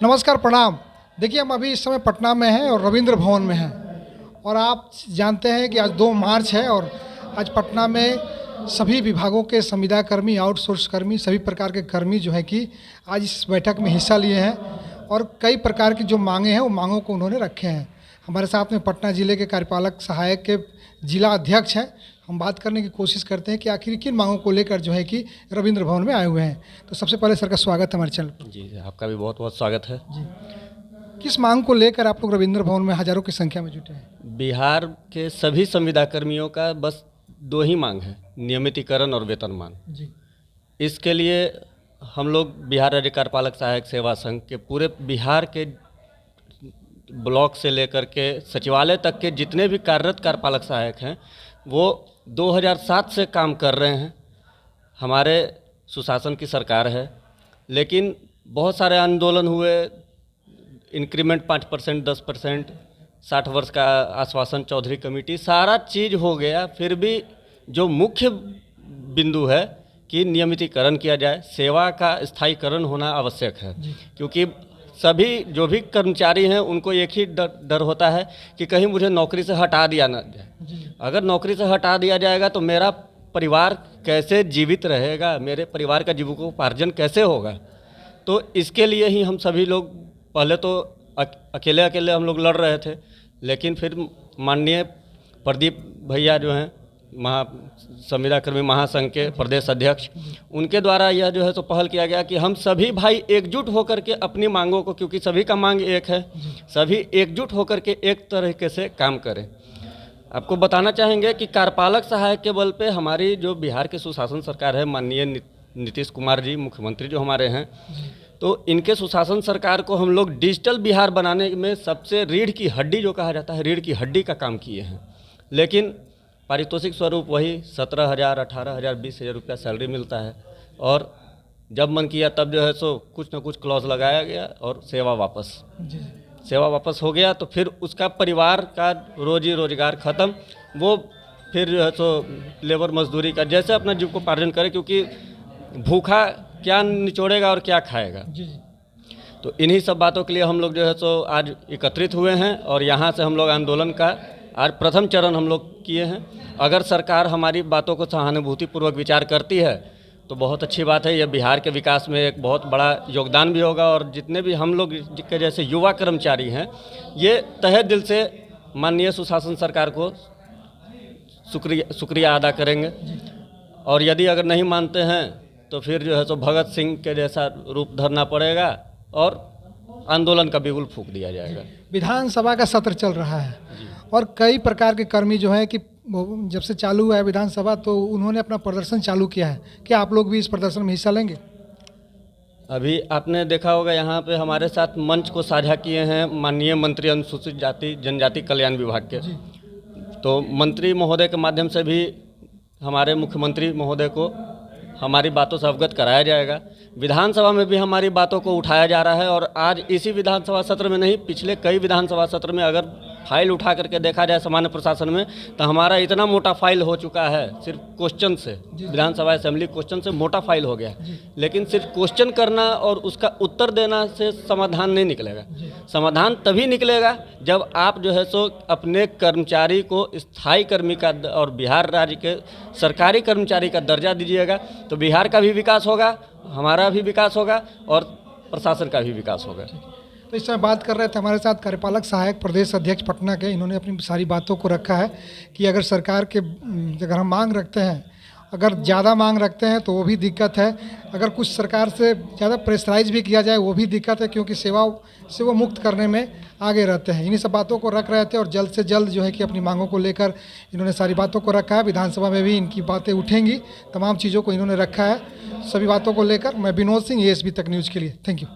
नमस्कार, प्रणाम। देखिए, हम अभी इस समय पटना में हैं और रविंद्र भवन में हैं और आप जानते हैं कि आज 2 मार्च है और आज पटना में सभी विभागों के संविदा कर्मी, आउटसोर्स कर्मी, सभी प्रकार के कर्मी जो है कि आज इस बैठक में हिस्सा लिए हैं और कई प्रकार की जो मांगे हैं वो मांगों को उन्होंने रखे हैं। हमारे साथ में पटना ज़िले के कार्यपालक सहायक के जिला अध्यक्ष हैं। हम बात करने की कोशिश करते हैं कि आखिर किन मांगों को लेकर जो है कि रविंद्र भवन में आए हुए हैं। तो सबसे पहले सर का स्वागत है हमारे चैनल पर। जी, आपका भी बहुत बहुत स्वागत है। जी, किस मांग को लेकर आप लोग रविंद्र भवन में हज़ारों की संख्या में जुटे हैं? बिहार के सभी संविदा कर्मियों का बस 2 ही मांग है, नियमितीकरण और वेतनमान। जी, इसके लिए हम लोग बिहार राज्य कार्यपालक सहायक सेवा संघ के पूरे बिहार के ब्लॉक से लेकर के सचिवालय तक के जितने भी कार्यरत कार्यपालक सहायक हैं वो 2007 से काम कर रहे हैं। हमारे सुशासन की सरकार है, लेकिन बहुत सारे आंदोलन हुए, इंक्रीमेंट 5%, 10%, 60 वर्ष का आश्वासन, चौधरी कमेटी, सारा चीज़ हो गया। फिर भी जो मुख्य बिंदु है कि नियमितीकरण किया जाए, सेवा का स्थायीकरण होना आवश्यक है, क्योंकि सभी जो भी कर्मचारी हैं उनको एक ही डर होता है कि कहीं मुझे नौकरी से हटा दिया ना जाए। अगर नौकरी से हटा दिया जाएगा तो मेरा परिवार कैसे जीवित रहेगा, मेरे परिवार का जीविकोपार्जन कैसे होगा। तो इसके लिए ही हम सभी लोग पहले तो अकेले अकेले हम लोग लड़ रहे थे, लेकिन फिर माननीय प्रदीप भैया जो हैं संविदा कर्मी महासंघ के प्रदेश अध्यक्ष, उनके द्वारा यह जो है तो पहल किया गया कि हम सभी भाई एकजुट होकर के अपनी मांगों को, क्योंकि सभी का मांग एक है, सभी एकजुट होकर के एक तरीके से काम करें। आपको बताना चाहेंगे कि कार्यपालक सहायक के बल पे हमारी जो बिहार की सुशासन सरकार है, माननीय नीतीश कुमार जी मुख्यमंत्री जो हमारे हैं, तो इनके सुशासन सरकार को हम लोग डिजिटल बिहार बनाने में सबसे रीढ़ की हड्डी जो कहा जाता है, रीढ़ की हड्डी का काम किए हैं। लेकिन पारितोषिक स्वरूप वही 17,000, 18,000, 20,000 रुपया सैलरी मिलता है और जब मन किया तब जो है सो कुछ न कुछ क्लॉज लगाया गया और सेवा वापस हो गया। तो फिर उसका परिवार का रोजी रोजगार ख़त्म, वो फिर जो है सो लेबर मजदूरी का जैसे अपना जीविकोपार्जन करे, क्योंकि भूखा क्या निचोड़ेगा और क्या खाएगा। तो इन्हीं सब बातों के लिए हम लोग जो है सो आज एकत्रित हुए हैं और यहाँ से हम लोग आंदोलन का आज प्रथम चरण हम लोग किए हैं। अगर सरकार हमारी बातों को सहानुभूतिपूर्वक विचार करती है तो बहुत अच्छी बात है, यह बिहार के विकास में एक बहुत बड़ा योगदान भी होगा और जितने भी हम लोग के जैसे युवा कर्मचारी हैं ये तहे दिल से माननीय सुशासन सरकार को शुक्रिया अदा करेंगे। और यदि अगर नहीं मानते हैं तो फिर जो है तो भगत सिंह के जैसा रूप धरना पड़ेगा और आंदोलन का बिगुल फूंक दिया जाएगा। विधानसभा का सत्र चल रहा है और कई प्रकार के कर्मी जो है कि जब से चालू हुआ है विधानसभा तो उन्होंने अपना प्रदर्शन चालू किया है। क्या आप लोग भी इस प्रदर्शन में हिस्सा लेंगे? अभी आपने देखा होगा यहाँ पे हमारे साथ मंच को साझा किए हैं माननीय मंत्री अनुसूचित जाति जनजाति कल्याण विभाग के। तो मंत्री महोदय के माध्यम से भी हमारे मुख्यमंत्री महोदय को हमारी बातों से अवगत कराया जाएगा। विधानसभा में भी हमारी बातों को उठाया जा रहा है और आज इसी विधानसभा सत्र में नहीं, पिछले कई विधानसभा सत्र में अगर फाइल उठा करके देखा जाए सामान्य प्रशासन में तो हमारा इतना मोटा फाइल हो चुका है, सिर्फ क्वेश्चन से, विधानसभा असेंबली क्वेश्चन से मोटा फाइल हो गया। लेकिन सिर्फ क्वेश्चन करना और उसका उत्तर देना से समाधान नहीं निकलेगा। समाधान तभी निकलेगा जब आप जो है सो अपने कर्मचारी को स्थायी कर्मी का और बिहार राज्य के सरकारी कर्मचारी का दर्जा दीजिएगा, तो बिहार का भी विकास होगा, हमारा भी विकास होगा और प्रशासन का भी विकास होगा। तो इस समय बात कर रहे थे हमारे साथ कार्यपालक सहायक प्रदेश अध्यक्ष पटना के। इन्होंने अपनी सारी बातों को रखा है कि अगर सरकार के अगर हम मांग रखते हैं, अगर ज़्यादा मांग रखते हैं तो वो भी दिक्कत है, अगर कुछ सरकार से ज़्यादा प्रेशराइज भी किया जाए वो भी दिक्कत है, क्योंकि सेवाओं से वो मुक्त करने में आगे रहते हैं। इन्हीं सब बातों को रख रहे थे और जल्द से जल्द जो है कि अपनी मांगों को लेकर इन्होंने सारी बातों को रखा है। विधानसभा में भी इनकी बातें उठेंगी, तमाम चीज़ों को इन्होंने रखा है। सभी बातों को लेकर मैं विनोद सिंह, ASB तक न्यूज़ के लिए। Thank you.